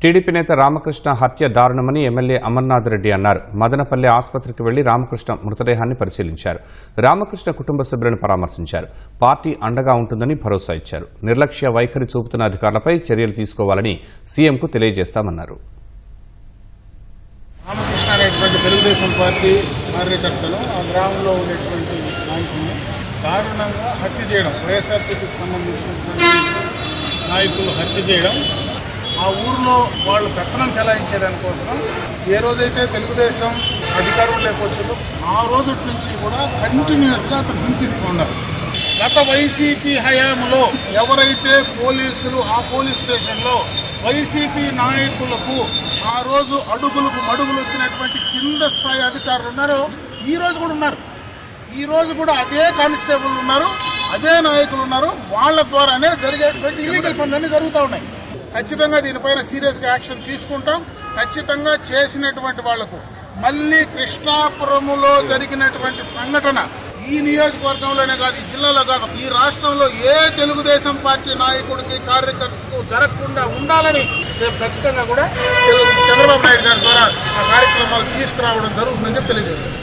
TDP నేత రామకృష్ణ హత్య దారుణమని MLA Amarnath Reddy అన్నారు. మదనపల్లె ఆసుపత్రికి వెళ్లి రామకృష్ణ మృతదేహాన్ని పరిశీలించారు. రామకృష్ణ కుటుంబ సభ్యులను పరామర్శించారు. పార్టీ అండగా ఉంటుందని భరోసా ఇచ్చారు. నిర్లక్ష్య వైఖరి చూపుతున్న అధికారులపై చర్యలు తీసుకోవాలని సీఎంకు తెలియజేస్తామన్నారు. రామకృష్ణ అనేటువంటి తెలుగుదేశం పార్టీ కార్యకర్తలు ఆ గ్రామంలో ఉండేటువంటి నాయకులను దారుణంగా హత్య చేయడం, వైఎస్ఆర్సీపీకి సంబంధించినటువంటి నాయకులు హత్య చేయడం, ఆ ఊరిలో వాళ్ళు పెత్తనం చెలాయించేదానికోసం ఏ రోజైతే తెలుగుదేశం అధికారంలోకి వచ్చిందో ఆ రోజు నుంచి కూడా కంటిన్యూస్గా అతను హింసిస్తూ ఉన్నారు. గత వైసీపీ హయాంలో ఎవరైతే పోలీసులు ఆ పోలీస్ స్టేషన్లో వైసీపీ నాయకులకు ఆ రోజు అడుగులకు మడుగులు ఎక్కినటువంటి కింద స్థాయి అధికారులు ఉన్నారో ఈ రోజు కూడా ఉన్నారు. ఈ రోజు కూడా అదే కానిస్టేబుల్ ఉన్నారు, అదే నాయకులు ఉన్నారు. వాళ్ళ ద్వారానే జరిగేటువంటి ఇల్లీగల్ పనులన్నీ జరుగుతూ ఉన్నాయి. ఖచ్చితంగా దీనిపైన సీరియస్గా యాక్షన్ తీసుకుంటాం. ఖచ్చితంగా చేసినటువంటి వాళ్లకు మళ్లీ కృష్ణాపురములో జరిగినటువంటి సంఘటన ఈ నియోజకవర్గంలోనే కాదు, ఈ జిల్లాలో కాదు, ఈ రాష్ట్రంలో ఏ తెలుగుదేశం పార్టీ నాయకుడికి కార్యకర్తకు జరగకుండా ఉండాలని రేపు ఖచ్చితంగా కూడా చంద్రబాబు నాయుడు గారి ద్వారా ఆ కార్యక్రమాలు తీసుకురావడం జరుగుతుందని తెలియజేస్తారు.